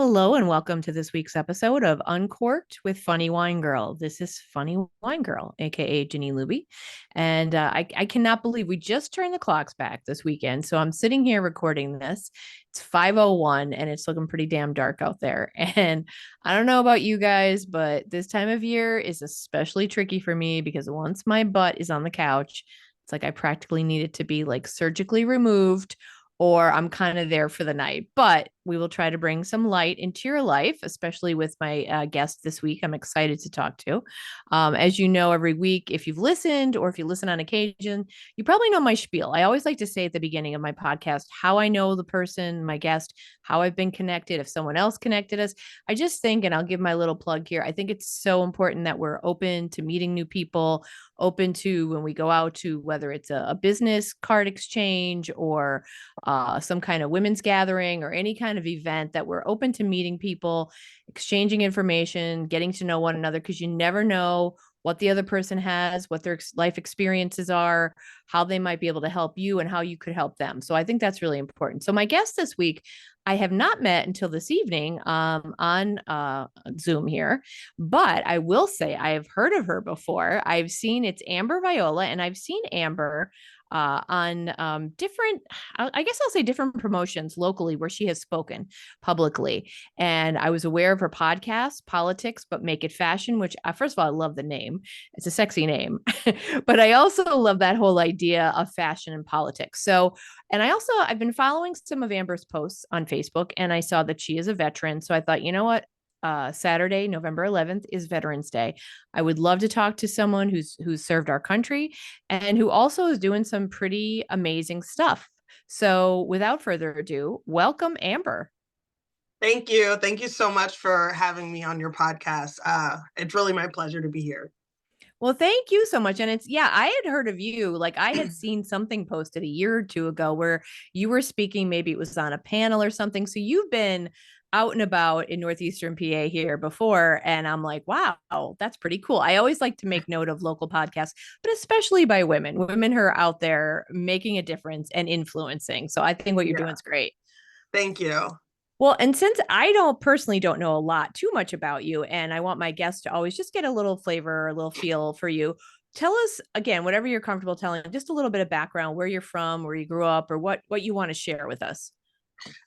Hello and welcome to this week's episode of Uncorked with Funny Wine Girl. This is Funny Wine Girl, aka Janine Luby, and I cannot believe we just turned the clocks back this weekend. So I'm sitting here recording this. It's 5:01 and it's looking pretty damn dark out there. And I don't know about you guys, but this time of year is especially tricky for me because once my butt is on the couch, it's like I practically need it to be like surgically removed or I'm kind of there for the night. But we will try to bring some light into your life, especially with my guest this week. I'm excited to talk to. As you know, every week, if you've listened or if you listen on occasion, you probably know my spiel. I always like to say at the beginning of my podcast how I know the person, my guest, how I've been connected, if someone else connected us. I just think, and I'll give my little plug here, I think it's so important that we're open to meeting new people, open to when we go out to whether it's a business card exchange or some kind of women's gathering or any kind of event, that we're open to meeting people, exchanging information, getting to know one another, because you never know what the other person has, what their life experiences are, how they might be able to help you, and how you could help them. So I think that's really important. So my guest this week, I have not met until this evening on Zoom here, but I will say I have heard of her before. I've seen it's Amber Viola, and I've seen Amber on different, I guess I'll say different promotions locally where she has spoken publicly. And I was aware of her podcast, Politics, but Make It Fashion, which first of all, I love the name. It's a sexy name, but I also love that whole idea of fashion and politics. So, and I've been following some of Amber's posts on Facebook and I saw that she is a veteran. So I thought, you know what? Saturday, November 11th is Veterans Day. I would love to talk to someone who's served our country and who also is doing some pretty amazing stuff. So, without further ado, welcome Amber. Thank you. Thank you so much for having me on your podcast. It's really my pleasure to be here. Well, thank you so much. And I had heard of you. Like I had seen something posted a year or two ago where you were speaking, maybe it was on a panel or something. So you've been out and about in Northeastern PA here before. And I'm like, wow, that's pretty cool. I always like to make note of local podcasts, but especially by women who are out there making a difference and influencing. So I think what you're doing Yeah, is great. thank you. Well, and since I don't know a lot too much about you, and I want my guests to always just get a little flavor, a little feel for you, tell us again, whatever you're comfortable telling, just a little bit of background, where you're from, where you grew up, or what you want to share with us.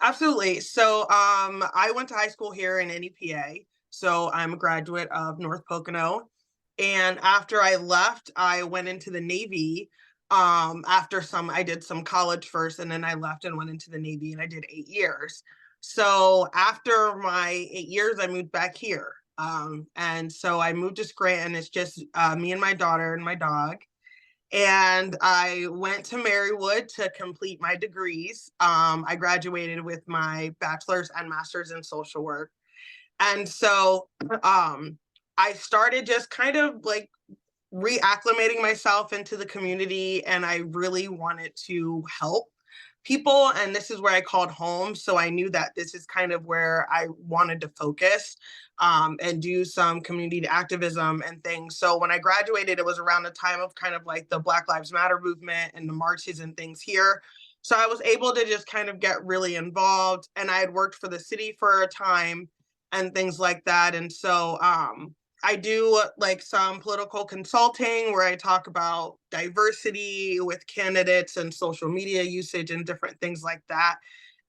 Absolutely. I went to high school here in NEPA. So I'm a graduate of North Pocono. And after I left, I went into the Navy. I did some college first, and then I left and went into the Navy, and I did 8 years. So after my 8 years, I moved back here. And so I moved to Scranton. It's just me and my daughter and my dog. And I went to Marywood to complete my degrees. I graduated with my bachelor's and master's in social work. And so I started just kind of like reacclimating myself into the community, and I really wanted to help people, and this is where I called home. So I knew that this is kind of where I wanted to focus and do some community activism and things. So when I graduated, it was around the time of kind of like the Black Lives Matter movement and the marches and things here. So I was able to just kind of get really involved, and I had worked for the city for a time and things like that. And so I do like some political consulting where I talk about diversity with candidates and social media usage and different things like that.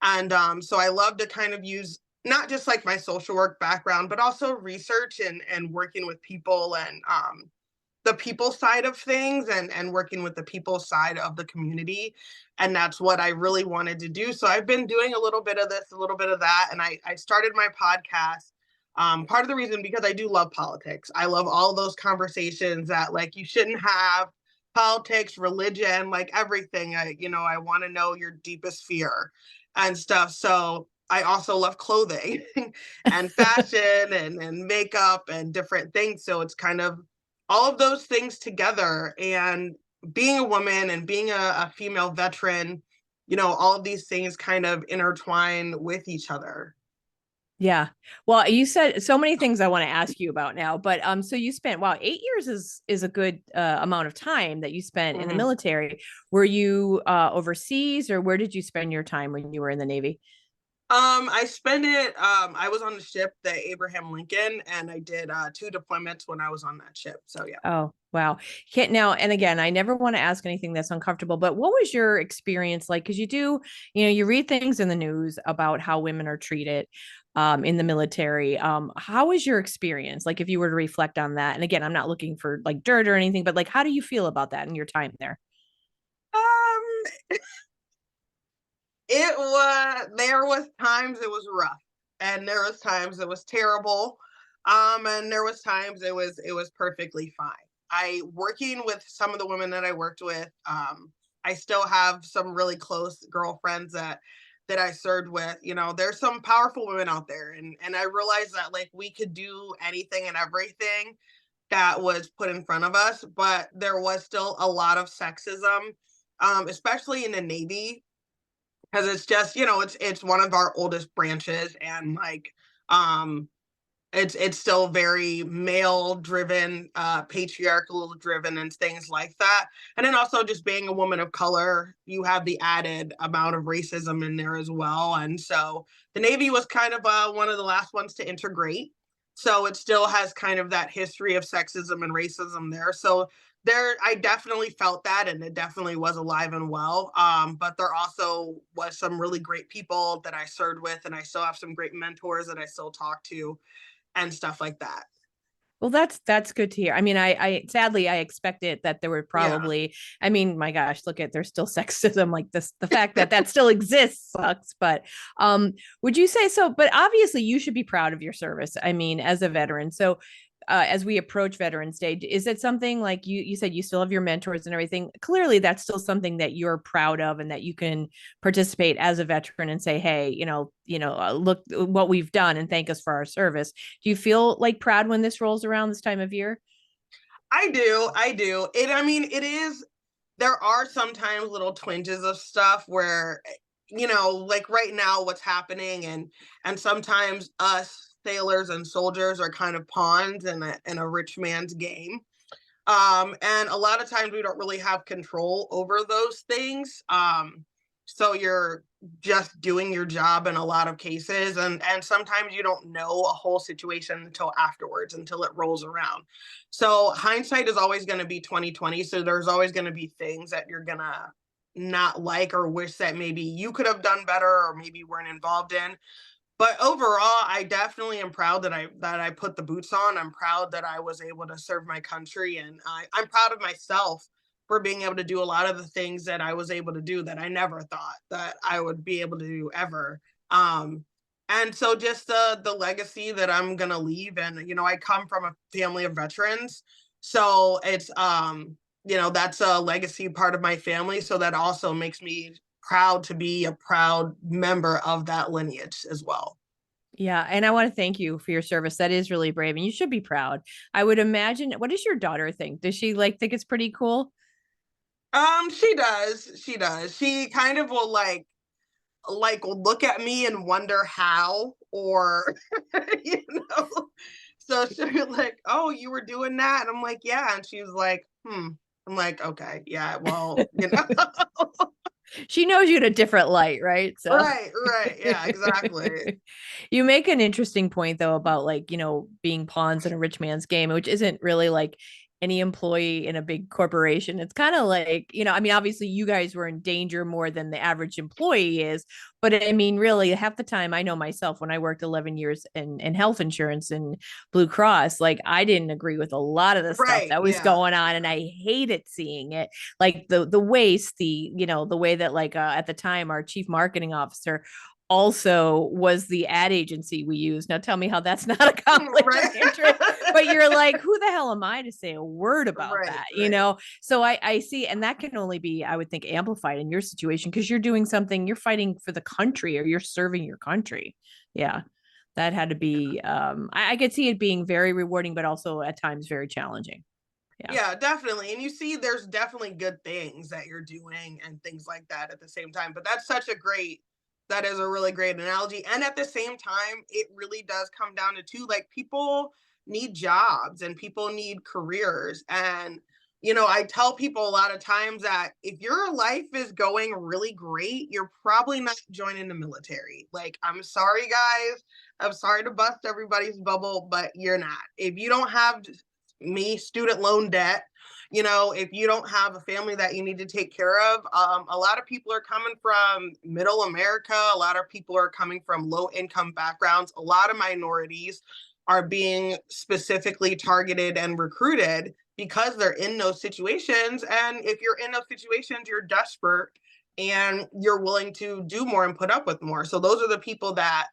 And so I love to kind of use not just like my social work background, but also research and working with people and the people side of things and working with the people side of the community. And that's what I really wanted to do. So I've been doing a little bit of this, a little bit of that. And I started my podcast, part of the reason because I do love politics. I love all of those conversations that like you shouldn't have, politics, religion, like everything. I want to know your deepest fear and stuff. So I also love clothing and fashion and makeup and different things. So it's kind of all of those things together. And being a woman and being a female veteran, all of these things kind of intertwine with each other. Yeah. Well, you said so many things I want to ask you about now, but so you spent 8 years is a good amount of time that you spent in the Mhm. military. Were you overseas, or where did you spend your time when you were in the Navy? I spent it, I was on the ship, the Abraham Lincoln, and I did 2 deployments when I was on that ship. So yeah. Oh, wow. Can't now, and again, I never want to ask anything that's uncomfortable, but what was your experience like? Because you do, you read things in the news about how women are treated in the military. How was your experience? Like, if you were to reflect on that, and again, I'm not looking for like dirt or anything, but like, how do you feel about that in your time there? Um, there was times it was rough, and there was times it was terrible, and there was times it was perfectly fine. I working with some of the women that I worked with, I still have some really close girlfriends that I served with. There's some powerful women out there, and I realized that like we could do anything and everything that was put in front of us, but there was still a lot of sexism, especially in the Navy, because it's just it's one of our oldest branches, and like um it's still very male driven, patriarchal driven, and things like that. And then also just being a woman of color, you have the added amount of racism in there as well. And so the Navy was kind of one of the last ones to integrate, so it still has kind of that history of sexism and racism there. So there, I definitely felt that, and it definitely was alive and well. But there also was some really great people that I served with, and I still have some great mentors that I still talk to and stuff like that. Well, that's good to hear. I mean, I sadly I expected that there would Yeah. probably. I mean, my gosh, look at there's still sexism like this. The fact that that still exists sucks. But would you say so? But obviously, you should be proud of your service. I mean, as a veteran. So, as we approach Veterans Day, is it something like you said you still have your mentors and everything? Clearly, that's still something that you're proud of and that you can participate as a veteran and say, hey, look what we've done and thank us for our service. Do you feel like proud when this rolls around this time of year? I do. I do. I mean, it is, there are sometimes little twinges of stuff where, like right now what's happening, and sometimes us sailors and soldiers are kind of pawns in a rich man's game. And a lot of times we don't really have control over those things. So you're just doing your job in a lot of cases, and sometimes you don't know a whole situation until afterwards, until it rolls around. So hindsight is always going to be 2020. So there's always going to be things that you're gonna not like or wish that maybe you could have done better or maybe weren't involved in. But overall, I definitely am proud that I put the boots on. I'm proud that I was able to serve my country, and I'm proud of myself for being able to do a lot of the things that I was able to do that I never thought that I would be able to do ever. Um, and so just the legacy that I'm gonna leave, and I come from a family of veterans, so it's that's a legacy part of my family. So that also makes me proud to be a proud member of that lineage as well. Yeah, and I want to thank you for your service. That is really brave, and you should be proud. I would imagine. What does your daughter think? Does she like think it's pretty cool? She does. She does. She kind of will will look at me and wonder how, or you know. So she'll be like, "Oh, you were doing that," and I'm like, "Yeah," and she's like, "Hmm." I'm like, "Okay, yeah, well." She knows you in a different light, right? So Right, right, yeah, exactly. you make an interesting point though about like, being pawns in a rich man's game, which isn't really like any employee in a big corporation. It's kind of like, I mean, obviously you guys were in danger more than the average employee is, but I mean, really half the time I know myself when I worked 11 years in health insurance and Blue Cross, like I didn't agree with a lot of the stuff Right, that was yeah. going on and I hated seeing it. Like the waste, the way that like at the time our chief marketing officer also was the ad agency we used. Now tell me how that's not a conflict of Right. interest. But you're like, who the hell am I to say a word about Right, that? right. So I see, and that can only be, I would think, amplified in your situation because you're doing something, you're fighting for the country or you're serving your country. Yeah. That had to be I could see it being very rewarding, but also at times very challenging. Yeah. Yeah, definitely. And you see there's definitely good things that you're doing and things like that at the same time. But that is a really great analogy. And at the same time, it really does come down to two, like people need jobs and people need careers. And I tell people a lot of times that if your life is going really great, you're probably not joining the military. Like, I'm sorry, guys. I'm sorry to bust everybody's bubble, but you're not. If you don't have student loan debt, if you don't have a family that you need to take care of, a lot of people are coming from middle America. A lot of people are coming from low income backgrounds. A lot of minorities are being specifically targeted and recruited because they're in those situations. And if you're in those situations, you're desperate and you're willing to do more and put up with more. So those are the people that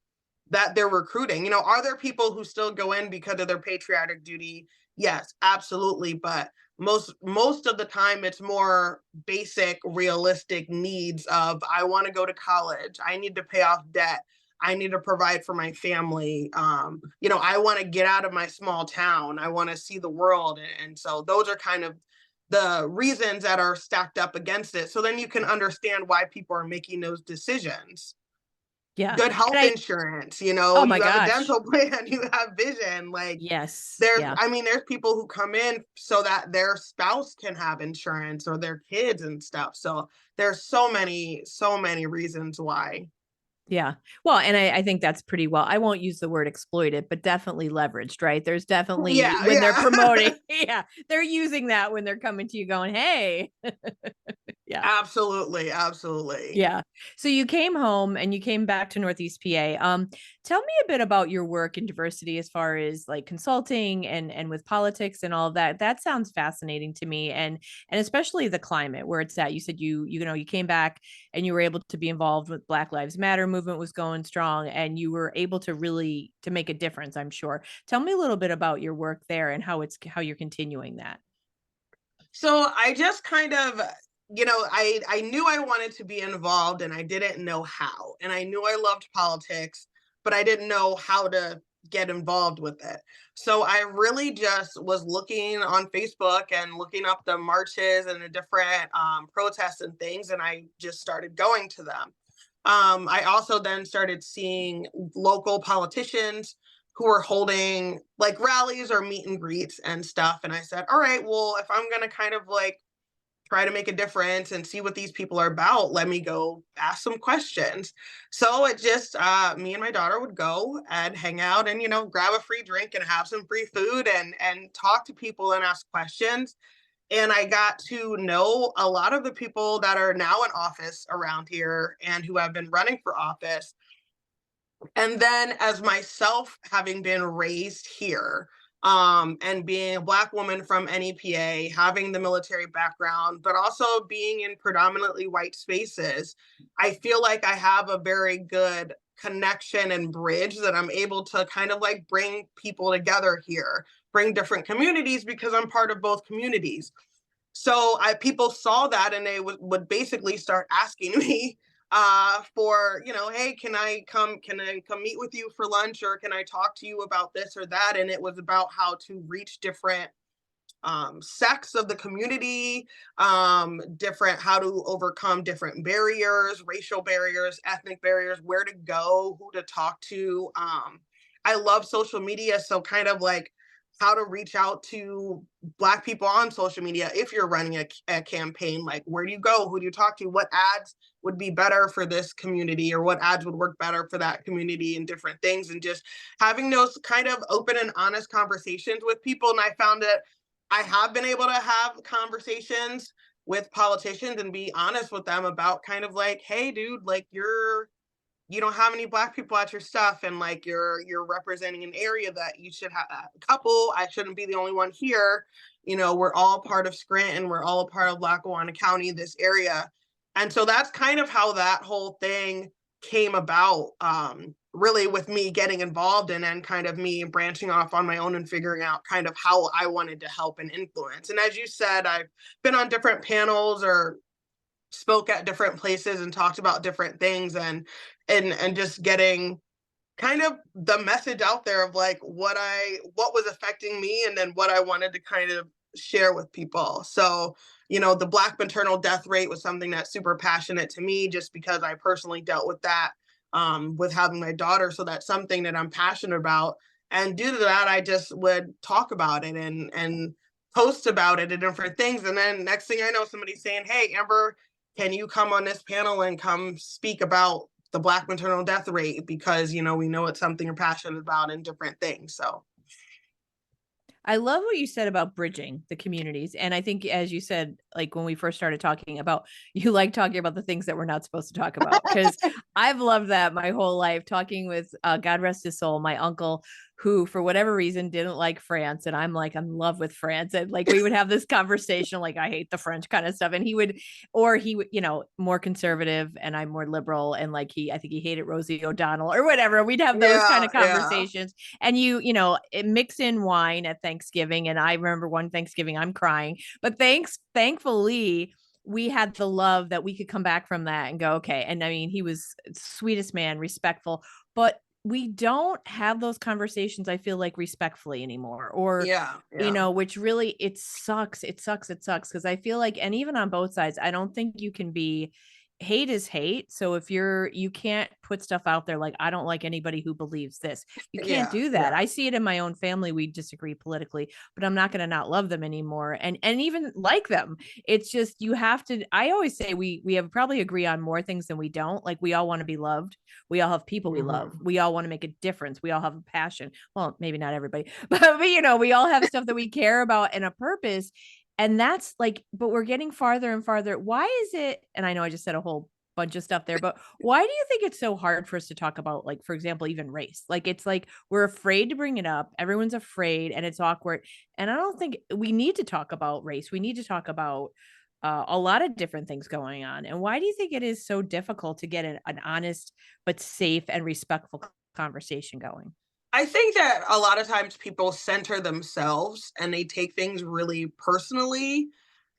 they're recruiting. Are there people who still go in because of their patriotic duty? Yes, absolutely. But most of the time it's more basic realistic needs of, I want to go to college, I need to pay off debt, I need to provide for my family. I want to get out of my small town, I want to see the world. And so those are kind of the reasons that are stacked up against it. So then you can understand why people are making those decisions. Yeah. Good And health I, insurance, oh my you have a gosh. dental plan, you have vision. Like, Yes. there's Yeah. I mean, there's people who come in so that their spouse can have insurance, or their kids and stuff. So there's so many reasons why. Yeah. Well, and I think that's pretty well. I won't use the word exploited, but definitely leveraged, right? There's definitely Yeah, when they're yeah. promoting, yeah, they're using that when they're coming to you going, hey, yeah. Absolutely, absolutely. Yeah. So you came home and you came back to Northeast PA. Tell me a bit about your work in diversity as far as like consulting and with politics and all of that. That sounds fascinating to me, and especially the climate where it's at. You said you came back and you were able to be involved with Black Lives Matter movement was going strong, and you were able to really to make a difference, I'm sure. Tell me a little bit about your work there and how you're continuing that. So I just kind of, I knew I wanted to be involved and I didn't know how. And I knew I loved politics, but I didn't know how to get involved with it. So I really just was looking on Facebook and looking up the marches and the different protests and things, and I just started going to them. I also then started seeing local politicians who were holding like rallies or meet and greets and stuff. And I said, all right, well, if I'm going to kind of like try to make a difference and see what these people are about, let me go ask some questions. So it just, me and my daughter would go and hang out and, grab a free drink and have some free food and talk to people and ask questions. And I got to know a lot of the people that are now in office around here and who have been running for office. And then, as myself, having been raised here, and being a Black woman from NEPA, having the military background, but also being in predominantly white spaces, I feel like I have a very good connection and bridge that I'm able to kind of like bring people together here, bring different communities, because I'm part of both communities. So people saw that and they would basically start asking me for, hey, can I come meet with you for lunch, or can I talk to you about this or that? And it was about how to reach different sects of the community, different how to overcome different barriers, racial barriers, ethnic barriers, where to go, who to talk to. I love social media, so kind of like how to reach out to Black people on social media if you're running a campaign. Like, where do you go, who do you talk to, what ads would be better for this community, or what ads would work better for that community, and different things, and just having those kind of open and honest conversations with people. And I found that I have been able to have conversations with politicians and be honest with them about kind of like, hey, dude, like, you don't have any Black people at your stuff, and like you're representing an area that you should have a couple. I shouldn't be the only one here. We're all part of Scranton, we're all a part of Lackawanna County, this area. And so that's kind of how that whole thing came about, really, with me getting involved, and then kind of me branching off on my own and figuring out kind of how I wanted to help and influence. And as you said, I've been on different panels or spoke at different places and talked about different things, and just getting kind of the message out there of like what was affecting me, and then what I wanted to kind of share with people. So, the Black maternal death rate was something that's super passionate to me, just because I personally dealt with that, with having my daughter. So that's something that I'm passionate about. And due to that, I just would talk about it, and posts about it and different things. And then next thing I know, somebody's saying, "Hey, Amber, can you come on this panel and come speak about the Black maternal death rate? Because, we know it's something you're passionate about and different things." So, I love what you said about bridging the communities. And I think, as you said, like when we first started talking about, you like talking about the things that we're not supposed to talk about. Because I've loved that my whole life, talking with, God rest his soul, my uncle, who for whatever reason didn't like France. And I'm like, I'm in love with France. And like we would have this conversation, like, I hate the French kind of stuff. And he would, more conservative and I'm more liberal. And like I think he hated Rosie O'Donnell or whatever. We'd have those kind yeah, of yeah, conversations, and it mix in wine at Thanksgiving. And I remember one Thanksgiving I'm crying, but thankfully we had the love that we could come back from that and go, okay. And I mean, he was sweetest man, respectful, but we don't have those conversations, I feel like, respectfully anymore, or yeah, yeah, which really, it sucks because I feel like, and even on both sides, I don't think you can be, hate is hate. So if you can't put stuff out there like, I don't like anybody who believes this, you can't yeah, do that. yeah. I see it in my own family. We disagree politically, but I'm not going to not love them anymore, and even like them. It's just, you have to, I always say, we have probably agree on more things than we don't. Like, we all want to be loved, we all have people we love, Mm-hmm. we all want to make a difference, we all have a passion. Well, maybe not everybody, but we all have stuff that we care about and a purpose. And that's like, but we're getting farther and farther. Why is it? And I know I just said a whole bunch of stuff there, but why do you think it's so hard for us to talk about, like, for example, even race? Like, it's like we're afraid to bring it up. Everyone's afraid and it's awkward. And I don't think we need to talk about race. We need to talk about a lot of different things going on. And why do you think it is so difficult to get an honest but safe and respectful conversation going? I think that a lot of times people center themselves and they take things really personally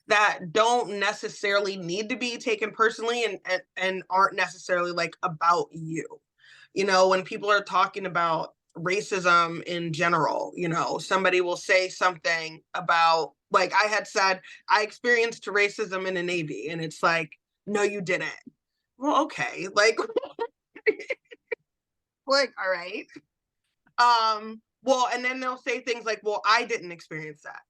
that don't necessarily need to be taken personally, and aren't necessarily like about you. When people are talking about racism in general, somebody will say something about, like, I had said, I experienced racism in the Navy, and it's like, no, you didn't. Well, okay, like, all right. Well, and then they'll say things like, well, I didn't experience that.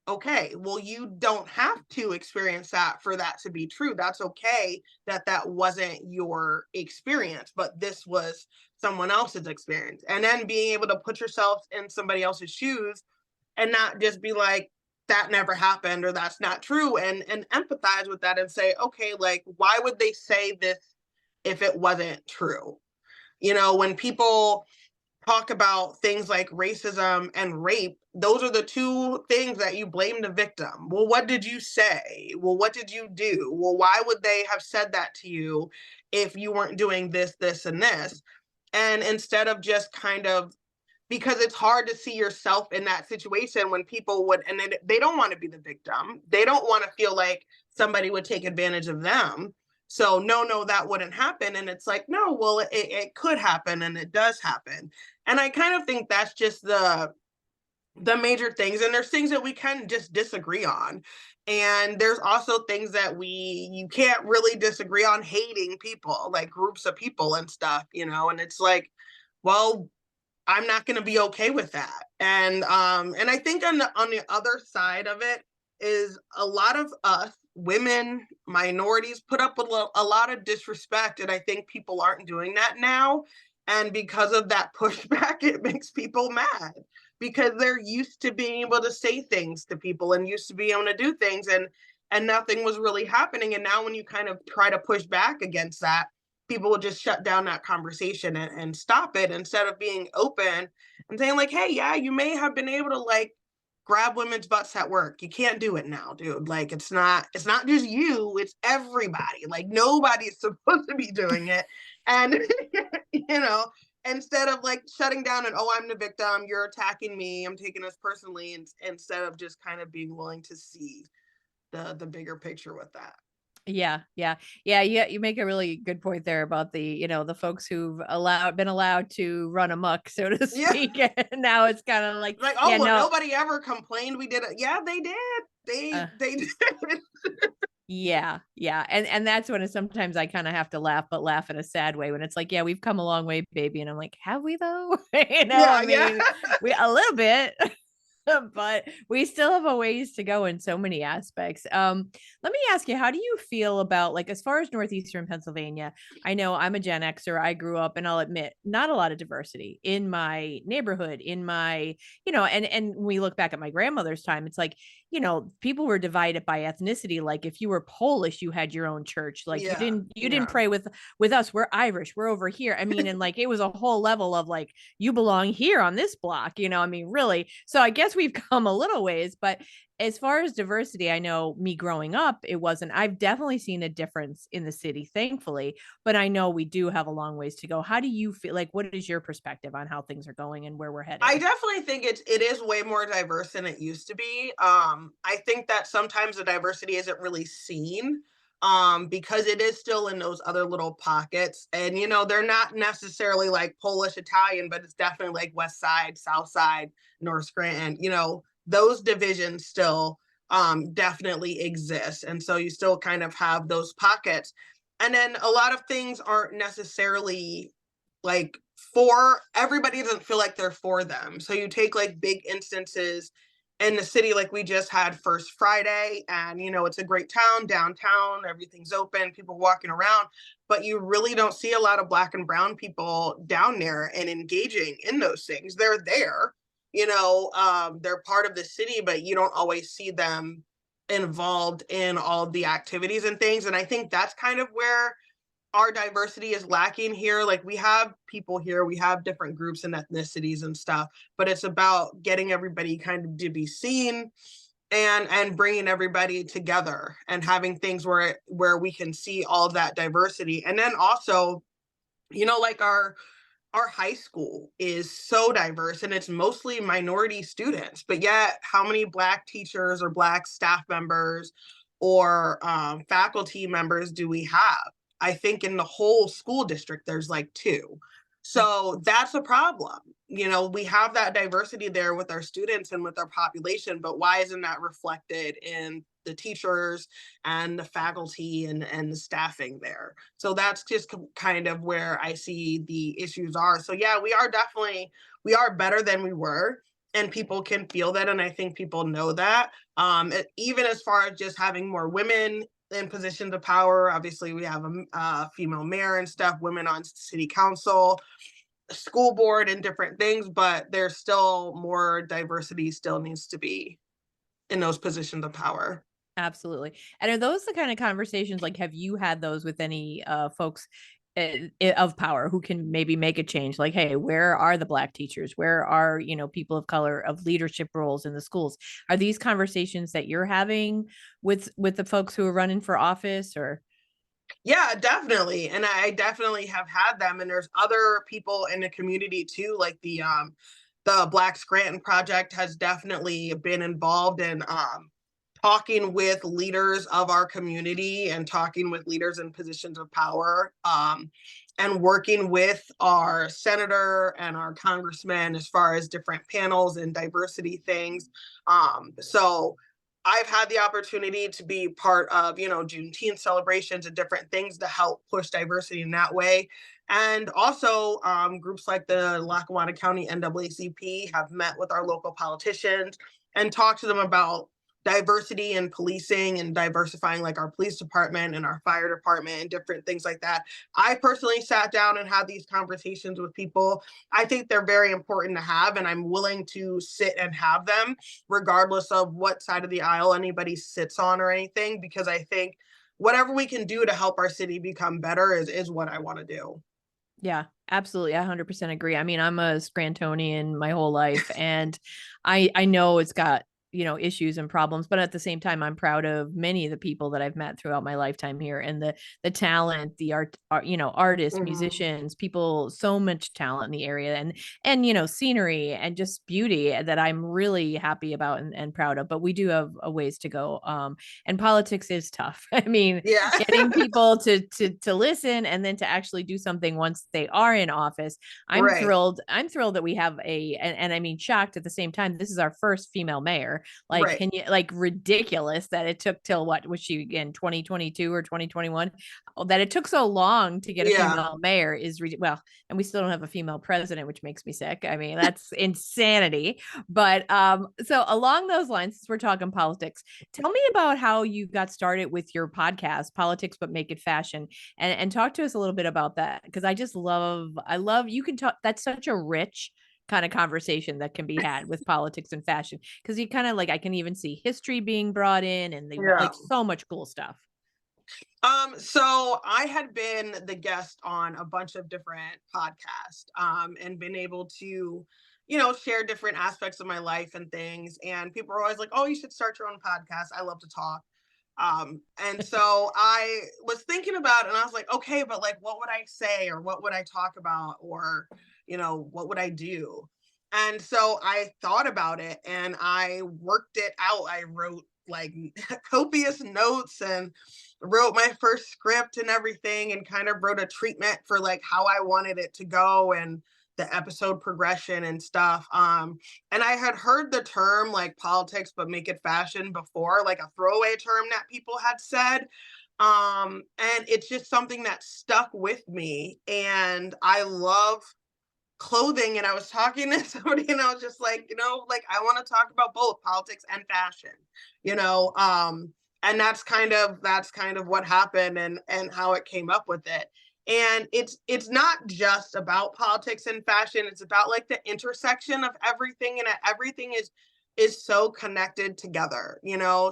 Okay, well, you don't have to experience that for that to be true. That's okay that that wasn't your experience, but this was someone else's experience. And then being able to put yourself in somebody else's shoes and not just be like, that never happened or that's not true, and empathize with that and say, okay, like, why would they say this if it wasn't true? When people talk about things like racism and rape, those are the two things that you blame the victim. Well, what did you say? Well, what did you do? Well, why would they have said that to you if you weren't doing this, this, and this? And instead of just kind of, because it's hard to see yourself in that situation when people would, and they don't want to be the victim. They don't want to feel like somebody would take advantage of them. So, no, no, that wouldn't happen. And it's like, no, well, it could happen and it does happen. And I kind of think that's just the major things. And there's things that we can just disagree on. And there's also things that you can't really disagree on, hating people, like groups of people and stuff, and it's like, well, I'm not going to be okay with that. And I think on the other side of it is a lot of us women, minorities, put up with a lot of disrespect, and I think people aren't doing that now. And because of that pushback, it makes people mad because they're used to being able to say things to people and used to being able to do things, and nothing was really happening. And now when you kind of try to push back against that, people will just shut down that conversation and stop it instead of being open and saying like, hey, yeah, you may have been able to like grab women's butts at work. You can't do it now, dude. Like, it's not just you, it's everybody. Like, nobody's supposed to be doing it. And you know, instead of like shutting down and, oh, I'm the victim, you're attacking me, I'm taking this personally, and instead of just kind of being willing to see the bigger picture with that. Yeah. You make a really good point there about the folks who've been allowed to run amok, so to Yeah. speak. And now it's kind of like, Like, oh, yeah, well, no, nobody ever complained we did it. Yeah, they did. they uh, they did. yeah. And that's when sometimes I kind of have to laugh, but laugh in a sad way when it's like, yeah, we've come a long way, baby. And I'm like, have we though? I Yeah, yeah. mean, we a little bit. but we still have a ways to go in so many aspects. Let me ask you, how do you feel about, like, as far as northeastern Pennsylvania? I know I'm a Gen Xer. I grew up, and I'll admit, not a lot of diversity in my neighborhood, in my, and we look back at my grandmother's time, it's like, people were divided by ethnicity. Like if you were Polish, you had your own church. Like you Yeah, didn't yeah. pray with us. We're Irish. We're over here. I mean, and like it was a whole level of like, you belong here on this block, I mean, really. So I guess we've come a little ways, but as far as diversity, I know me growing up, it wasn't. I've definitely seen a difference in the city, thankfully, but I know we do have a long ways to go. How do you feel? Like, what is your perspective on how things are going and where we're I headed? definitely think it is way more diverse than it used to be. I think that sometimes the diversity isn't really seen because it is still in those other little pockets. And they're not necessarily like Polish Italian, but it's definitely like West Side, South Side, North Scranton. Those divisions still definitely exist. And so you still kind of have those pockets. And then a lot of things aren't necessarily like for everybody, doesn't feel like they're for them. So you take like big instances in the city, like we just had First Friday, and it's a great town, downtown, everything's open, people walking around, but you really don't see a lot of Black and brown people down there and engaging in those things. They're there, they're part of the city, but you don't always see them involved in all the activities and things. And I think that's kind of where our diversity is lacking here. Like we have people here, we have different groups and ethnicities and stuff, but it's about getting everybody kind of to be seen and bringing everybody together and having things where we can see all of that diversity. And then also, like our high school is so diverse and it's mostly minority students, but yet how many Black teachers or Black staff members or faculty members do we have? I think in the whole school district, there's like two. So that's a problem. We have that diversity there with our students and with our population, but why isn't that reflected in the teachers and the faculty and the staffing there? So that's just kind of where I see the issues are. So yeah, we are better than we were, and people can feel that, and I think people know that. Even as far as just having more women in positions of power, obviously we have a female mayor and stuff, women on city council, school board, and different things, but there's still more diversity still needs to be in those positions of power. Absolutely. And are those the kind of conversations, like, have you had those with any folks of power who can maybe make a change? Like, hey, where are the Black teachers? Where are, people of color of leadership roles in the schools? Are these conversations that you're having with the folks who are running for office, or? Yeah, definitely. And I definitely have had them. And there's other people in the community too, like the Black Scranton Project has definitely been involved in talking with leaders of our community and talking with leaders in positions of power, and working with our senator and our congressman as far as different panels and diversity things. So I've had the opportunity to be part of, Juneteenth celebrations and different things to help push diversity in that way. And also, groups like the Lackawanna County NAACP have met with our local politicians and talked to them about diversity in policing and diversifying like our police department and our fire department and different things like that. I personally sat down and had these conversations with people. I think they're very important to have, and I'm willing to sit and have them regardless of what side of the aisle anybody sits on or anything, because I think whatever we can do to help our city become better is what I want to do. Yeah, absolutely. I 100% agree. I mean, I'm a Scrantonian my whole life, and I know it's got, issues and problems, but at the same time, I'm proud of many of the people that I've met throughout my lifetime here, and the talent, the art, artists, Mm-hmm. musicians, people, so much talent in the area, and scenery and just beauty that I'm really happy about and proud of. But we do have a ways to go. And politics is tough. I mean, Yeah. getting people to listen and then to actually do something once they are in office. I'm Right. thrilled. I'm thrilled that we have and I mean, shocked at the same time. This is our first female mayor. Mayer. Like, Right. can you, like, ridiculous that it took till what was she in 2022 or 2021? Oh, that it took so long to get a Yeah. female mayor is well, and we still don't have a female president, which makes me sick. I mean, that's insanity. But so along those lines, since we're talking politics, tell me about how you got started with your podcast, Politics But Make It Fashion, and talk to us a little bit about that because I love you can talk. That's such a rich kind of conversation that can be had with politics and fashion because you kind of like I can even see history being brought in and they Yeah. like so much cool stuff. So I had been the guest on a bunch of different podcasts, and been able to, share different aspects of my life and things. And people are always like, "Oh, you should start your own podcast." I love to talk. And so I was thinking about it and I was like, okay, but like, what would I say or what would I talk about or, what would I do? And so I thought about it and I worked it out. I wrote like copious notes and wrote my first script and everything and kind of wrote a treatment for like how I wanted it to go and the episode progression and stuff. And I had heard the term like politics but make it fashion before, like a throwaway term that people had said. And it's just something that stuck with me. And I love clothing. And I was talking to somebody and I was just like, like I want to talk about both politics and fashion, you know. And that's kind of what happened and how it came up with it. And it's not just about politics and fashion, it's about like the intersection of everything, and everything is so connected together,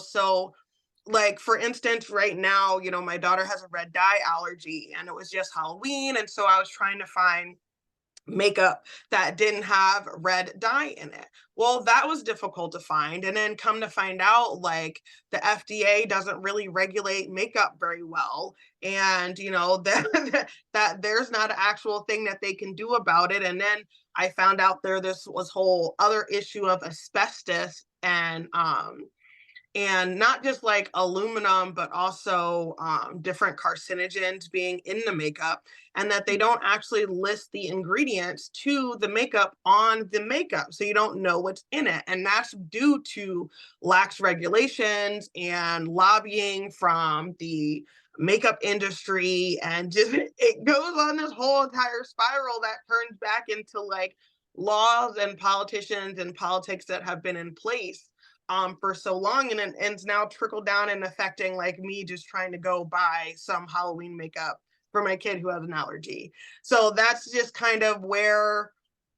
so like for instance right now, my daughter has a red dye allergy and it was just Halloween, and so I was trying to find makeup that didn't have red dye in it. Well, that was difficult to find. And then come to find out, like the FDA doesn't really regulate makeup very well. And, that there's not an actual thing that they can do about it. And then I found out this was whole other issue of asbestos and not just like aluminum, but also different carcinogens being in the makeup, and that they don't actually list the ingredients to the makeup on the makeup. So you don't know what's in it. And that's due to lax regulations and lobbying from the makeup industry. And just it goes on this whole entire spiral that turns back into like laws and politicians and politics that have been in place for so long, and it's now trickled down and affecting like me just trying to go buy some Halloween makeup for my kid who has an allergy. So that's just kind of where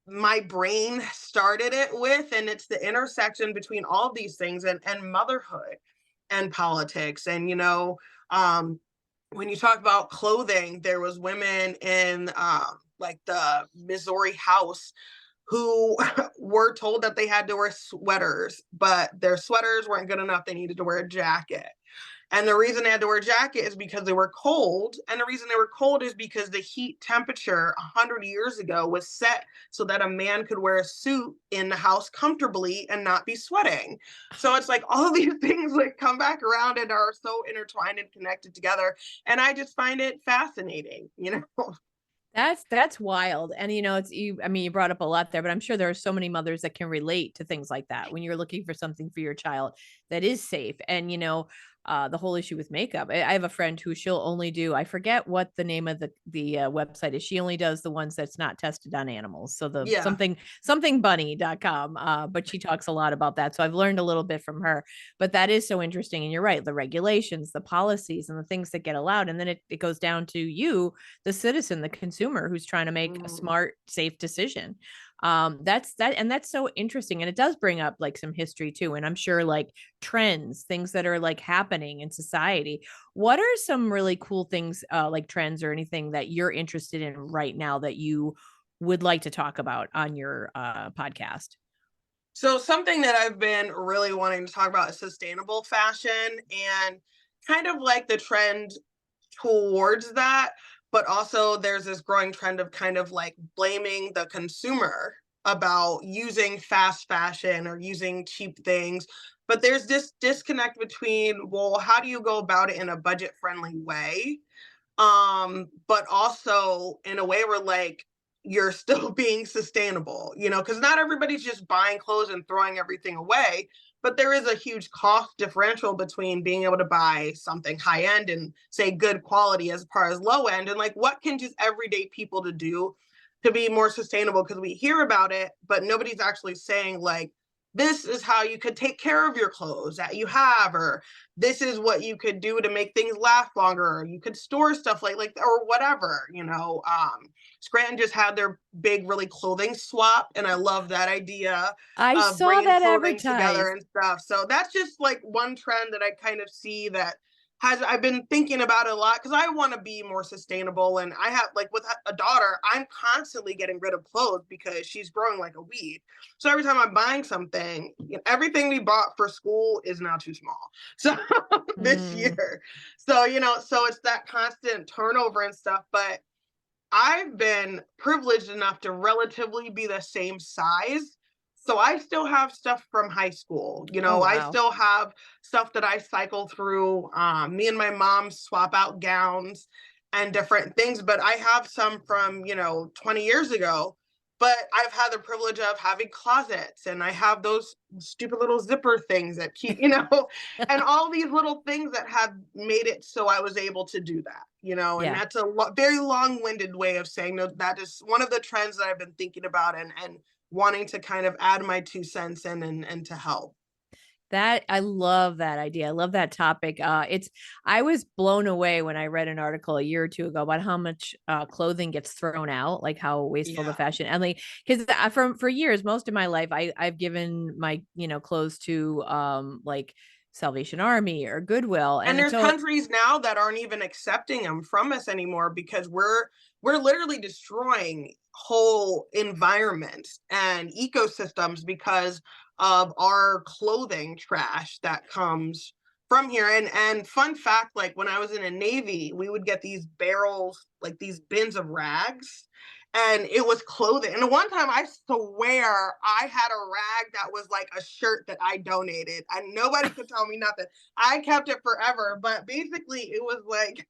my brain started it with, and it's the intersection between all of these things and motherhood and politics. And when you talk about clothing, there was women in like the Missouri House who were told that they had to wear sweaters, but their sweaters weren't good enough. They needed to wear a jacket. And the reason they had to wear a jacket is because they were cold. And the reason they were cold is because the heat temperature 100 years ago was set so that a man could wear a suit in the house comfortably and not be sweating. So it's like all these things like come back around and are so intertwined and connected together. And I just find it fascinating. That's wild. And it's you I mean you brought up a lot there, but I'm sure there are so many mothers that can relate to things like that when you're looking for something for your child that is safe. And the whole issue with makeup. I have a friend who she'll only do, I forget what the name of the website is. She only does the ones that's not tested on animals. So the Yeah. something bunny.com. But she talks a lot about that. So I've learned a little bit from her. But that is so interesting. And you're right, the regulations, the policies, and the things that get allowed. And then it goes down to you, the citizen, the consumer who's trying to make a Mm. smart, safe decision. That's so interesting. And it does bring up like some history too. And I'm sure like trends, things that are like happening in society. What are some really cool things, like trends or anything that you're interested in right now that you would like to talk about on your podcast? So something that I've been really wanting to talk about is sustainable fashion and kind of like the trend towards that, but also there's this growing trend of kind of like blaming the consumer about using fast fashion or using cheap things. But there's this disconnect between, well, how do you go about it in a budget friendly way? But also in a way where like you're still being sustainable, because not everybody's just buying clothes and throwing everything away, but there is a huge cost differential between being able to buy something high end and say good quality as far as low end. And like, what can just everyday people to do to be more sustainable? Because we hear about it, but nobody's actually saying like, this is how you could take care of your clothes that you have, or this is what you could do to make things last longer, or you could store stuff like or whatever, Scranton just had their big really clothing swap, and I love that idea I of saw bringing that clothing together advertised. and stuff. So that's just like one trend that I kind of see that has I've been thinking about it a lot because I want to be more sustainable. And I have like with a daughter, I'm constantly getting rid of clothes because she's growing like a weed. So every time I'm buying something, everything we bought for school is now too small. So this Mm, year. So it's that constant turnover and stuff. But I've been privileged enough to relatively be the same size. So I still have stuff from high school. oh I wow. still have stuff that I cycle through. Me and my mom swap out gowns and different things, but I have some from, 20 years ago. But I've had the privilege of having closets, and I have those stupid little zipper things that keep, and all these little things that have made it so I was able to do that, and Yeah. that's a very long-winded way of saying no, that is one of the trends that I've been thinking about and wanting to kind of add my 2 cents in and to help. That I love that idea. I love that topic. It's I was blown away when I read an article a year or two ago about how much clothing gets thrown out, like how wasteful the Yeah. fashion and like because from for years, most of my life, I've given my clothes to like Salvation Army or Goodwill, And and there's until countries now that aren't even accepting them from us anymore because we're literally destroying whole environments and ecosystems because of our clothing trash that comes from here. And fun fact, like when I was in a Navy, we would get these barrels, like these bins of rags, and it was clothing. And one time I swear I had a rag that was like a shirt that I donated, and nobody could tell me nothing. I kept it forever, but basically it was like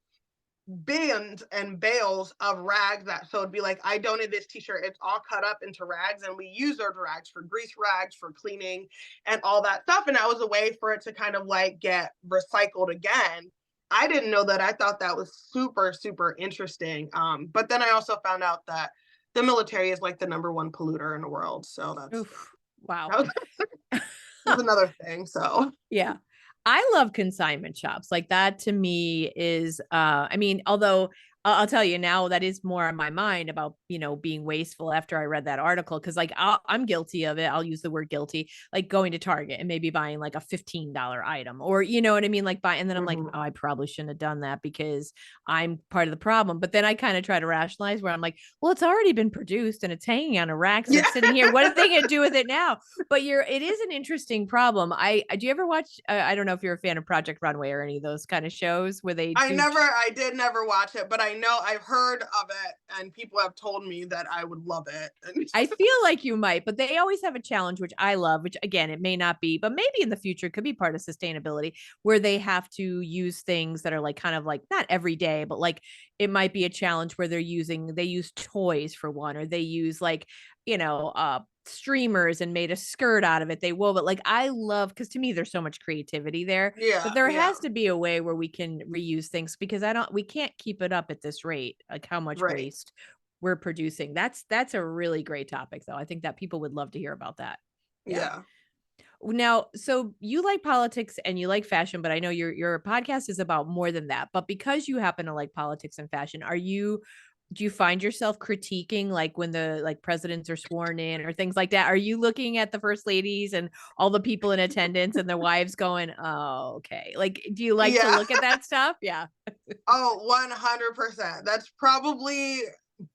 bins and bales of rags that so it'd be like I donated this t-shirt, it's all cut up into rags, and we use those rags for grease rags for cleaning and all that stuff, and that was a way for it to kind of like get recycled again. I didn't know that. I thought that was super super interesting, but then I also found out that the military is like the number one polluter in the world, so oof, wow. that was, was another thing. So Yeah. I love consignment shops. Like that to me is I mean, although I'll tell you now that is more on my mind about, being wasteful after I read that article cuz like I'm guilty of it. I'll use the word guilty, like going to Target and maybe buying like a $15 item or you know what I mean, like buy and then I'm like, mhm. "Oh, I probably shouldn't have done that because I'm part of the problem." But then I kind of try to rationalize where I'm like, "Well, it's already been produced and it's hanging on a rack, so Yeah. it's sitting here. What are they going to do with it now?" But it is an interesting problem. I do you ever watch I don't know if you're a fan of Project Runway or any of those kind of shows where they do I did never watch it, but I know I've heard of it and people have told me that I would love it. I feel like you might, but they always have a challenge, which I love, which again, it may not be, but maybe in the future could be part of sustainability where they have to use things that are like kind of like not every day, but like it might be a challenge where they use toys for one, or they use like, streamers and made a skirt out of it. They wove it. Like I love because to me there's so much creativity there, but Yeah, there yeah, has to be a way where we can reuse things because we can't keep it up at this rate, like how much right. waste we're producing. That's a really great topic though. I think that people would love to hear about that. Yeah. Yeah. Now, so you like politics and you like fashion, but I know your podcast is about more than that. But because you happen to like politics and fashion, do you find yourself critiquing like when the like presidents are sworn in or things like that? Are you looking at the first ladies and all the people in attendance and their wives going, "Oh, okay." Like do you like to Yeah. look at that stuff? Yeah. Oh, 100%. That's probably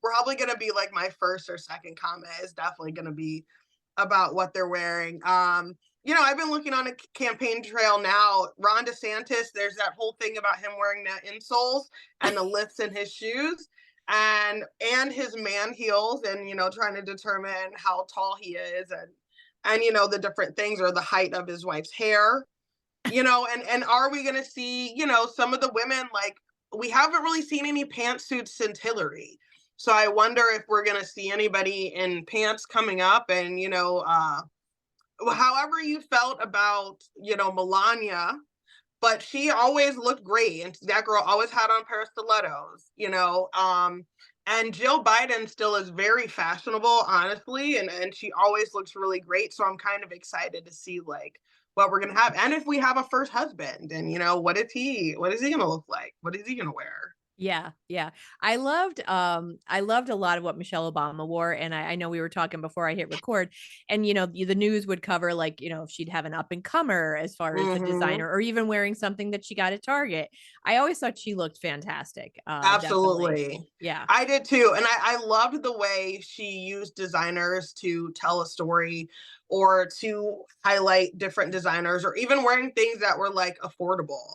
going to be like my first or second comment is definitely going to be about what they're wearing. I've been looking on a campaign trail now. Ron DeSantis, there's that whole thing about him wearing the insoles and the lifts in his shoes and his man heels, and trying to determine how tall he is, and the different things, or the height of his wife's hair. And are we going to see, some of the women, like, we haven't really seen any pantsuits since Hillary. So I wonder if we're going to see anybody in pants coming up, and however you felt about, Melania, but she always looked great, and that girl always had on pair of stilettos, and Jill Biden still is very fashionable, honestly, and she always looks really great. So I'm kind of excited to see like what we're gonna have, and if we have a first husband, and what is he gonna look like? What is he gonna wear? Yeah, yeah. I loved a lot of what Michelle Obama wore. And I know we were talking before I hit record, and the news would cover like, if she'd have an up and comer as far as the Mm-hmm. designer, or even wearing something that she got at Target. I always thought she looked fantastic. Definitely. Absolutely. Yeah. I did too. And I loved the way she used designers to tell a story or to highlight different designers, or even wearing things that were like affordable,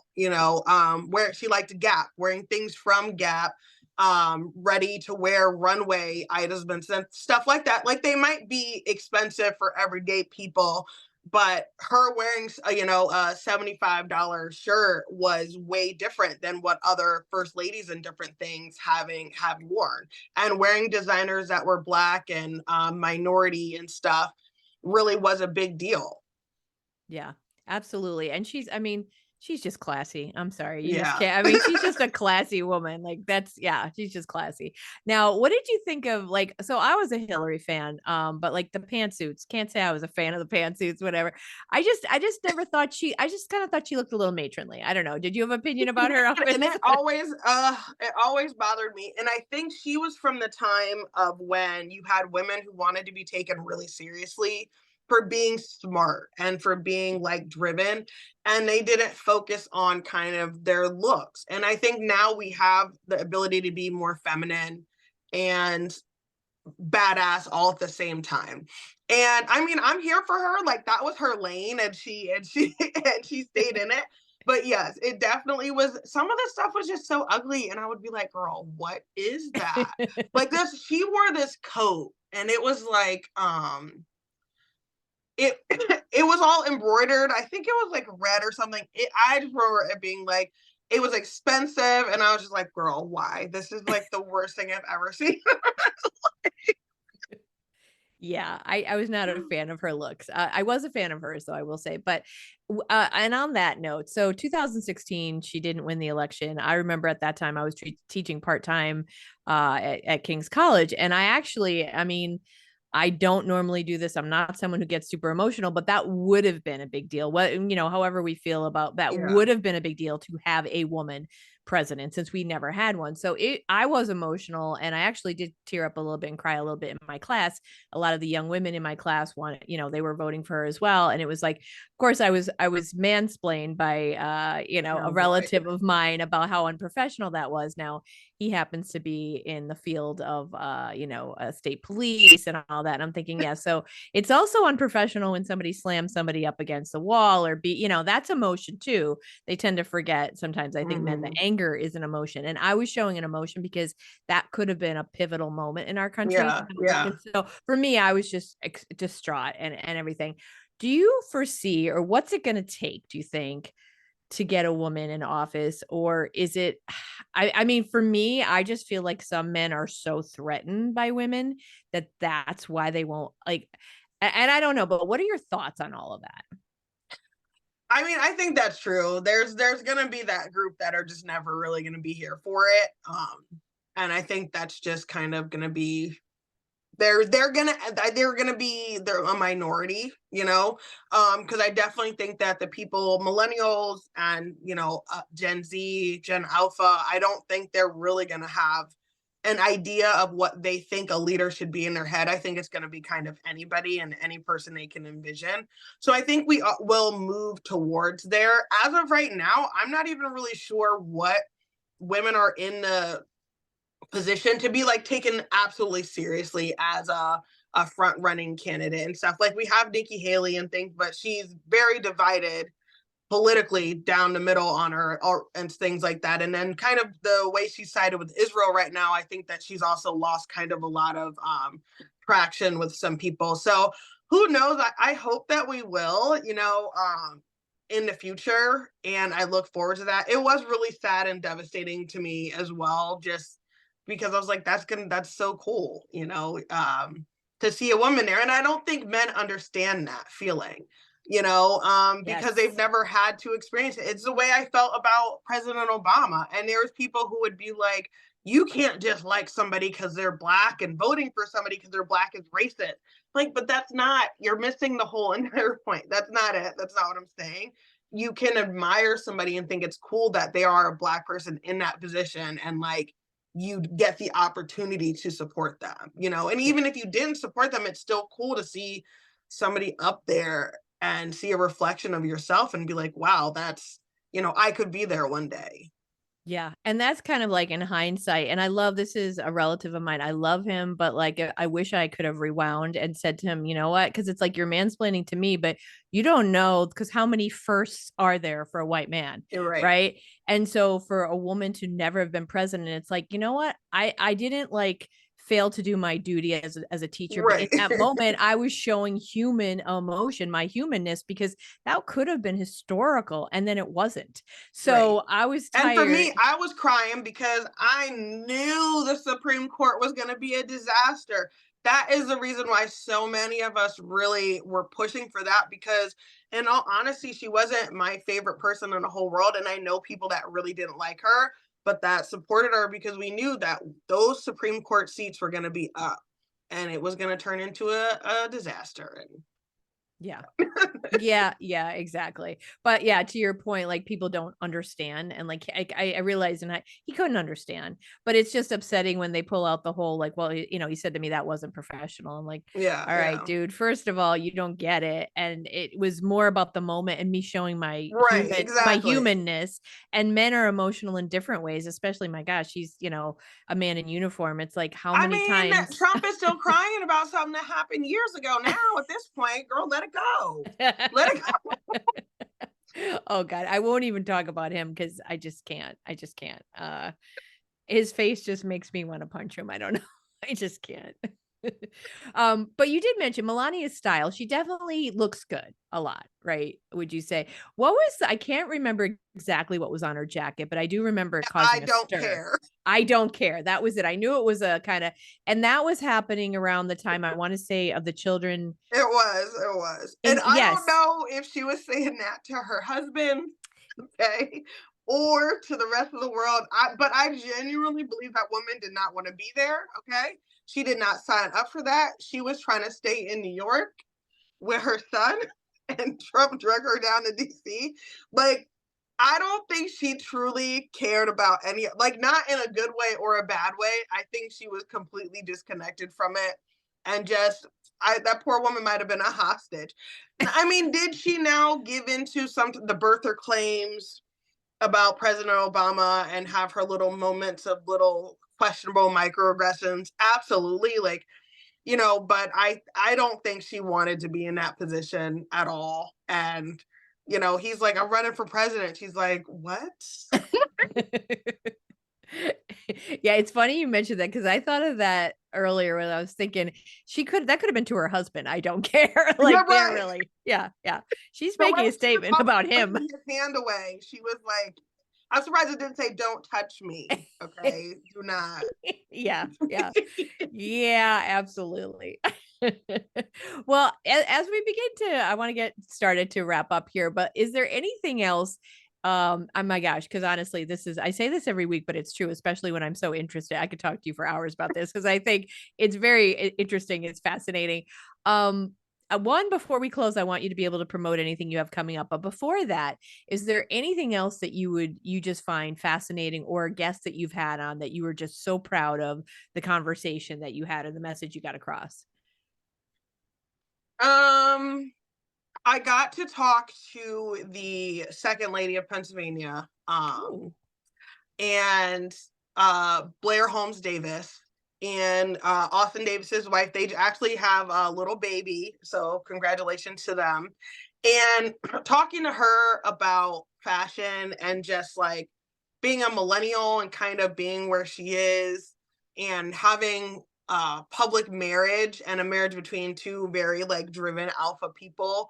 where she liked Gap, wearing things from Gap, ready to wear runway items and stuff like that. Like they might be expensive for everyday people, but her wearing a $75 shirt was way different than what other first ladies and different things have worn, and wearing designers that were Black and minority and stuff really was a big deal. Yeah, absolutely. And she's just classy. I'm sorry. You just Yeah. can't. I mean, she's just a classy woman. Like yeah, she's just classy. Now, what did you think of like, so I was a Hillary fan, but like the pantsuits, can't say I was a fan of the pantsuits, whatever. I just never thought I just kind of thought she looked a little matronly. I don't know. Did you have an opinion about her And outfits? it always bothered me, and I think she was from the time of when you had women who wanted to be taken really seriously for being smart and for being like driven, and they didn't focus on kind of their looks. And I think now we have the ability to be more feminine and badass all at the same time. And I mean, I'm here for her. Like that was her lane, and she and she stayed in it. But yes, it definitely was. Some of the stuff was just so ugly, and I would be like, "Girl, what is that?" Like this, she wore this coat, and it was like, it it was all embroidered. I think it was like red or something. I just remember it being like, it was expensive, and I was just like, "Girl, why? This is like the worst thing I've ever seen." Yeah, I was not a fan of her looks. I was a fan of hers, though I will say. But and on that note, so 2016, she didn't win the election. I remember at that time I was teaching part time at King's College, and I mean, I don't normally do this. I'm not someone who gets super emotional, but that would have been a big deal. However we feel about that, Yeah. would have been a big deal to have a woman president since we never had one. So I was emotional, and I actually did tear up a little bit and cry a little bit in my class. A lot of the young women in my class wanted, they were voting for her as well. And it was like, of course, I was mansplained by a Oh boy. relative of mine about how unprofessional that was. Now he happens to be in the field of state police and all that. And I'm thinking, yeah, so it's also unprofessional when somebody slams somebody up against the wall, or that's emotion too. They tend to forget sometimes. I think men, the Mm-hmm. anger is an emotion, and I was showing an emotion because that could have been a pivotal moment in our country. Yeah, yeah. And so for me, I was just distraught and everything. Do you foresee, or what's it going to take, do you think, to get a woman in office? Or is it, I mean, for me, I just feel like some men are so threatened by women that that's why they won't like, and I don't know, but what are your thoughts on all of that? I mean, I think that's true. There's gonna be that group that are just never really gonna be here for it. And I think that's just kind of gonna be, they're a minority, because I definitely think that the people, millennials and Gen Z, Gen Alpha, I don't think they're really gonna have an idea of what they think a leader should be in their head. I think it's going to be kind of anybody and any person they can envision. So I think we will move towards there. As of right now, I'm not even really sure what women are in the position to be like taken absolutely seriously as a front running candidate and stuff. Like we have Nikki Haley and things, but she's very divided politically down the middle on her, and things like that. And then kind of the way she sided with Israel right now, I think that she's also lost kind of a lot of traction with some people. So who knows? I hope that we will, in the future. And I look forward to that. It was really sad and devastating to me as well, just because I was like, that's so cool, to see a woman there. And I don't think men understand that feeling, because they've Yes. never had to experience it. It's the way I felt about President Obama. And there's people who would be like, you can't just like somebody because they're black, and voting for somebody because they're black is racist. Like, but that's not, you're missing the whole entire point. That's not it. That's not what I'm saying. You can admire somebody and think it's cool that they are a black person in that position, and like, you get the opportunity to support them, and Yeah. even if you didn't support them, it's still cool to see somebody up there and see a reflection of yourself and be like, wow, that's, I could be there one day. Yeah, and that's kind of like in hindsight, and I love this is a relative of mine. I love him, but like I wish I could have rewound and said to him, you know what? Because it's like you're mansplaining to me, but you don't know because how many firsts are there for a white man, You're right. right? And so for a woman to never have been president, it's like, you know what? I didn't like fail to do my duty as a teacher, but in Right. that moment I was showing human emotion, my humanness, because that could have been historical and then it wasn't. Right. So I was And for tired. me, I was crying because I knew the Supreme Court was going to be a disaster. That is the reason why so many of us really were pushing for that, because, in all honesty, she wasn't my favorite person in the whole world. And I know people that really didn't like her, but that supported her because we knew that those Supreme Court seats were going to be up and it was going to turn into a disaster. And Yeah. Yeah, yeah, exactly. But yeah, to your point, like people don't understand, and like I realized, and he couldn't understand. But it's just upsetting when they pull out the whole like, well, he said to me that wasn't professional. I'm like, yeah, all right, yeah. dude. First of all, you don't get it, and it was more about the moment and me showing Right, my exactly. humanness. And men are emotional in different ways, especially my gosh, he's a man in uniform. It's like how I many mean, times. Trump is still crying about something that happened years ago. Now, at this point, girl, let it go. Let it go. Oh god, I won't even talk about him because I just can't. I just can't. His face just makes me want to punch him. I don't know. I just can't. But you did mention Melania's style. She definitely looks good a lot, right? Would you say? I can't remember exactly what was on her jacket, but I do remember it I causing a don't stir. care. I don't care. That was it. I knew it was a kind of, and that was happening around the time I want to say of the children. It was, it was. And And I don't yes, know if she was saying that to her husband, okay, or to the rest of the world. But I genuinely believe that woman did not want to be there, okay? She did not sign up for that. She was trying to stay in New York with her son, and Trump drug her down to DC. Like, I don't think she truly cared about any, like, not in a good way or a bad way. I think she was completely disconnected from it, and just, that poor woman might have been a hostage. I mean, did she now give into the birther claims about President Obama and have her little moments of little questionable microaggressions? Absolutely. Like, but I don't think she wanted to be in that position at all. And he's like, I'm running for president. She's like, what? Yeah, it's funny you mentioned that because I thought of that earlier when I was thinking that could have been to her husband. I don't care. You're Like they're right. really, yeah, yeah. She's The way making a she was statement about him. pushing his hand away, she was like, I'm surprised it didn't say, don't touch me. Okay. Do not. Yeah, yeah. Yeah, absolutely. Well, as we begin to, I want to get started to wrap up here, but is there anything else? Oh my gosh, because honestly, I say this every week, but it's true, especially when I'm so interested. I could talk to you for hours about this because I think it's very interesting. It's fascinating. One, before we close, I want you to be able to promote anything you have coming up. But before that, is there anything else that you just find fascinating, or a guest that you've had on that you were just so proud of the conversation that you had and the message you got across? Um, I got to talk to the second lady of Pennsylvania, Ooh. and Blair Holmes Davis, and Austin Davis's wife. They actually have a little baby, so congratulations to them. And talking to her about fashion and just like being a millennial and kind of being where she is, and having public marriage and a marriage between two very like driven alpha people.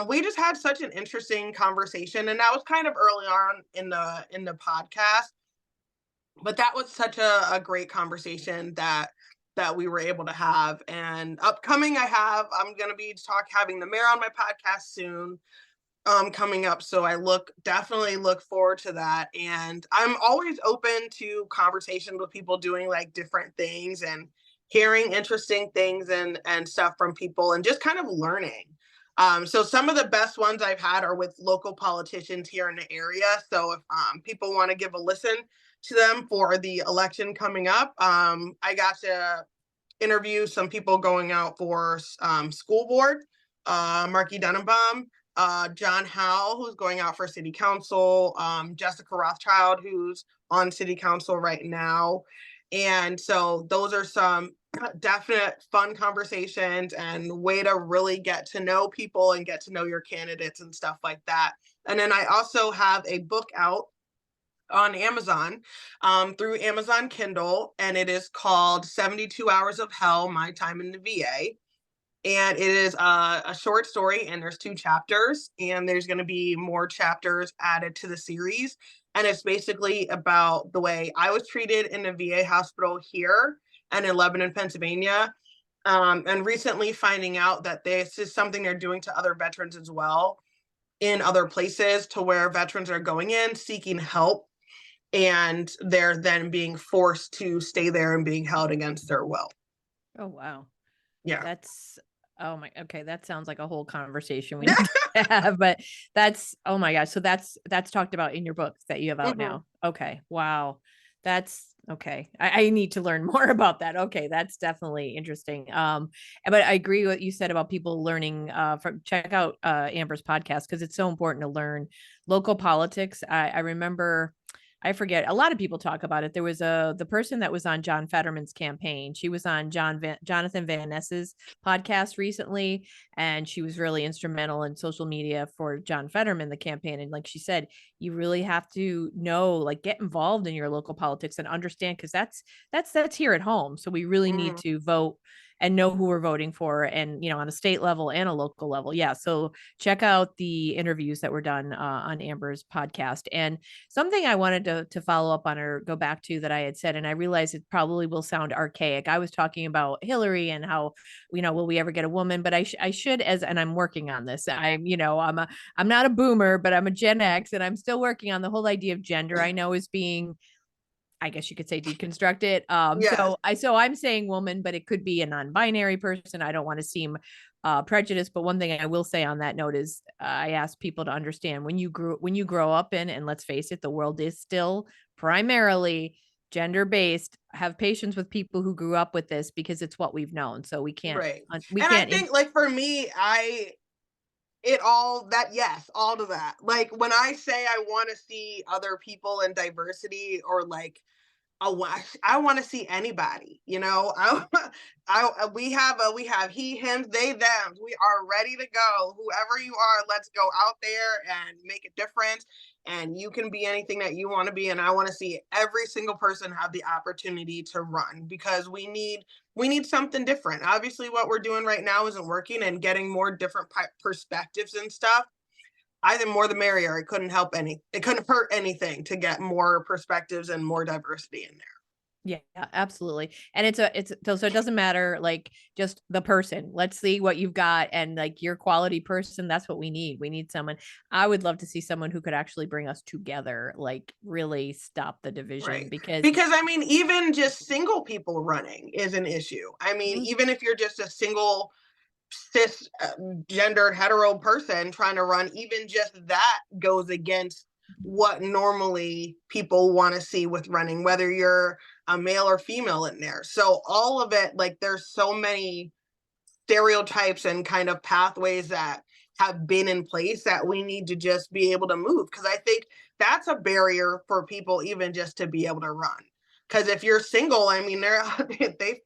We just had such an interesting conversation, and that was kind of early on in the podcast, but that was such a great conversation that that we were able to have. And upcoming, I'm going to be having the mayor on my podcast soon, coming up. So definitely look forward to that. And I'm always open to conversation with people doing like different things and hearing interesting things and stuff from people and just kind of learning. So some of the best ones I've had are with local politicians here in the area. So if people want to give a listen to them for the election coming up, I got to interview some people going out for school board, Marky Denenbaum, John Howell, who's going out for city council, Jessica Rothschild, who's on city council right now. And so those are some definite fun conversations and way to really get to know people and get to know your candidates and stuff like that. And then I also have a book out on Amazon, through Amazon Kindle, and it is called 72 Hours of Hell, My Time in the VA. And it is a short story, and there's 2 chapters, and there's going to be more chapters added to the series. And it's basically about the way I was treated in the VA hospital here and in Lebanon, Pennsylvania. And recently finding out that this is something they're doing to other veterans as well in other places, to where veterans are going in seeking help, and they're then being forced to stay there and being held against their will. Oh, wow. Yeah. That's oh my okay, that sounds like a whole conversation we need to have, but that's oh my gosh. So that's talked about in your books that you have out now. Okay. Wow. That's okay. I need to learn more about that. Okay, that's definitely interesting. But I agree with what you said about people learning from check out Amber's podcast, because it's so important to learn local politics. I remember I forget. A lot of people talk about it. There was the person that was on John Fetterman's campaign. She was on Jonathan Van Ness's podcast recently, and she was really instrumental in social media for John Fetterman, the campaign. And like she said, you really have to know, like, get involved in your local politics and understand, because that's here at home. So we really need to vote and know who we're voting for, and on a state level and a local level. Yeah. So check out the interviews that were done on Amber's podcast. And something I wanted to follow up on or go back to that I had said, and I realize it probably will sound archaic. I was talking about Hillary and how, will we ever get a woman? But I should, and I'm working on this. I'm not a boomer, but I'm a Gen X, and I'm still working on the whole idea of gender. I know is being, I guess you could say, deconstructed. Yes. So I'm saying woman, but it could be a non-binary person. I don't want to seem prejudiced, but one thing I will say on that note is I ask people to understand, when you grow up in, and let's face it, the world is still primarily gender based. Have patience with people who grew up with this, because it's what we've known. So we can't Right. we And I can't think, like, for me, yes, all to that. Like, when I say I want to see other people in diversity, or like, I want to see anybody. We have he, him, they, them. We are ready to go. Whoever you are, let's go out there and make a difference. And you can be anything that you want to be. And I want to see every single person have the opportunity to run, because we need something different. Obviously, what we're doing right now isn't working, and getting more different perspectives and stuff, I think more the merrier. It couldn't hurt anything to get more perspectives and more diversity in there. Yeah, absolutely. And so it doesn't matter, like, just the person. Let's see what you've got, and like your quality person, that's what we need. We need someone. I would love to see someone who could actually bring us together, like really stop the division, Right. because Because I mean, even just single people running is an issue. I mean, Mhm. even if you're just a single cis gendered hetero person trying to run, even just that goes against what normally people want to see with running, whether you're a male or female in there. So all of it, like, there's so many stereotypes and kind of pathways that have been in place that we need to just be able to move, because I think that's a barrier for people even just to be able to run. Because if you're single, I mean, they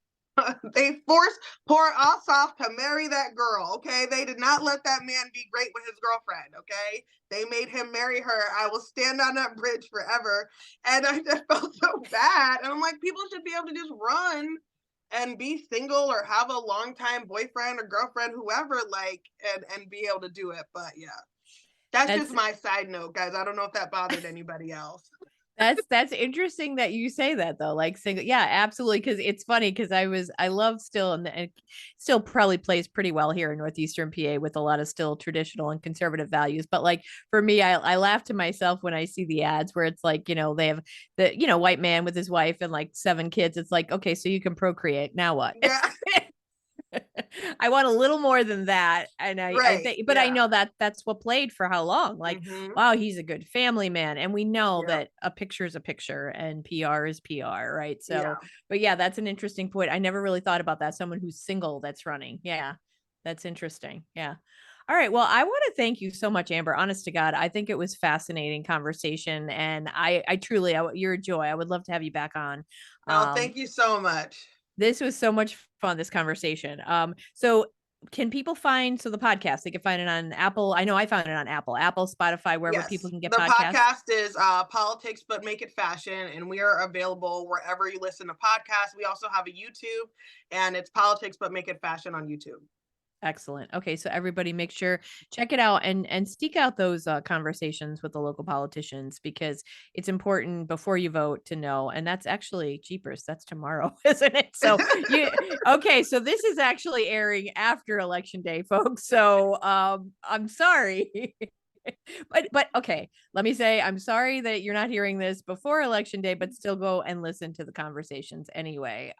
they force poor Ossoff to marry that girl. Okay, they did not let that man be great with his girlfriend. Okay, they made him marry her. I will stand on that bridge forever. And I just felt so bad. And I'm like, people should be able to just run and be single, or have a longtime boyfriend or girlfriend, whoever, like, and be able to do it. But yeah, that's just that's my side note, guys. I don't know if that bothered anybody else. That's interesting that you say that though. Like single, yeah, absolutely. Because it's funny because I love still and it still probably plays pretty well here in northeastern PA with a lot of still traditional and conservative values. But like for me, I laugh to myself when I see the ads where it's like they have the white man with his wife and like 7 kids. It's like, okay, so you can procreate now what? Yeah. I want a little more than that. And I Right. think, but I Yeah. know that that's what played for how long. Like, Hmm. wow, he's a good family man. And we know Yeah. that a picture is a picture and PR is PR, right? So, Yeah. but yeah, that's an interesting point. I never really thought about that. Someone who's single that's running. Yeah, that's interesting. Yeah. All right. Well, I want to thank you so much, Amber. Honest to God, I think it was fascinating conversation, and I truly, you're a joy. I would love to have you back on. No, Um, thank you so much. this was so much fun, this conversation. So can people find the podcast? They can find it on Apple. I know I found it on Apple, Spotify, wherever people Yes. can get The podcasts. podcast is Politics But Make It Fashion, and we are available wherever you listen to podcasts. We also have a YouTube, and it's Politics But Make It Fashion on YouTube. Excellent. Okay, so everybody make sure check it out and seek out those conversations with the local politicians because it's important before you vote to know. And that's actually cheapers. That's tomorrow, isn't it? So you okay? So this is actually airing after election day, folks. So I'm sorry. But okay, let me say I'm sorry that you're not hearing this before election day, but still go and listen to the conversations anyway.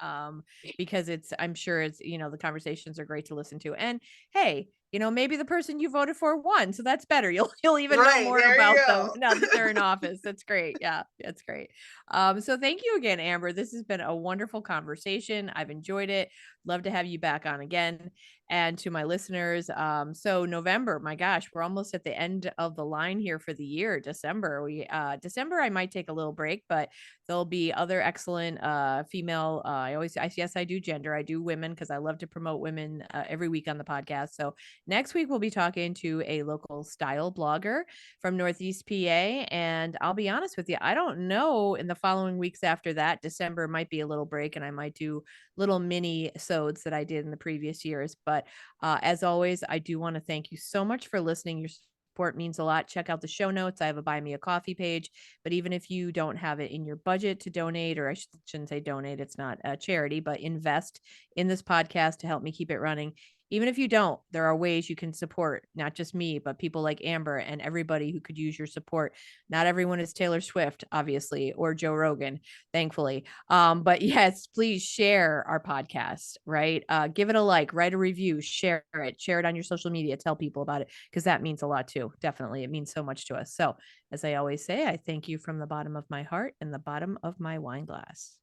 Because I'm sure it's the conversations are great to listen to. And hey, maybe the person you voted for won, so that's better. You'll even know Right, more there you about them go. now that they're in office. That's great. Yeah, that's great. So thank you again, Amber. This has been a wonderful conversation. I've enjoyed it. Love to have you back on again. And to my listeners, so November, my gosh, we're almost at the end of the line here for the year. December I might take a little break, but there'll be other excellent female yes, I do gender, I do women because I love to promote women every week on the podcast. So next week we'll be talking to a local style blogger from Northeast PA, and I'll be honest with you, I don't know in the following weeks after that. December might be a little break and I might do little mini sodes that I did in the previous years. But as always, I do want to thank you so much for listening. Your support means a lot. Check out the show notes. I have a buy me a coffee page. But even if you don't have it in your budget to donate, or I shouldn't say donate, it's not a charity, but invest in this podcast to help me keep it running. Even if you don't, there are ways you can support not just me, but people like Amber and everybody who could use your support. Not everyone is Taylor Swift, obviously, or Joe Rogan, thankfully. But yes, please share our podcast, right? Give it a like, write a review, share it on your social media, tell people about it, because that means a lot too. Definitely. It means so much to us. So, as I always say, I thank you from the bottom of my heart and the bottom of my wine glass.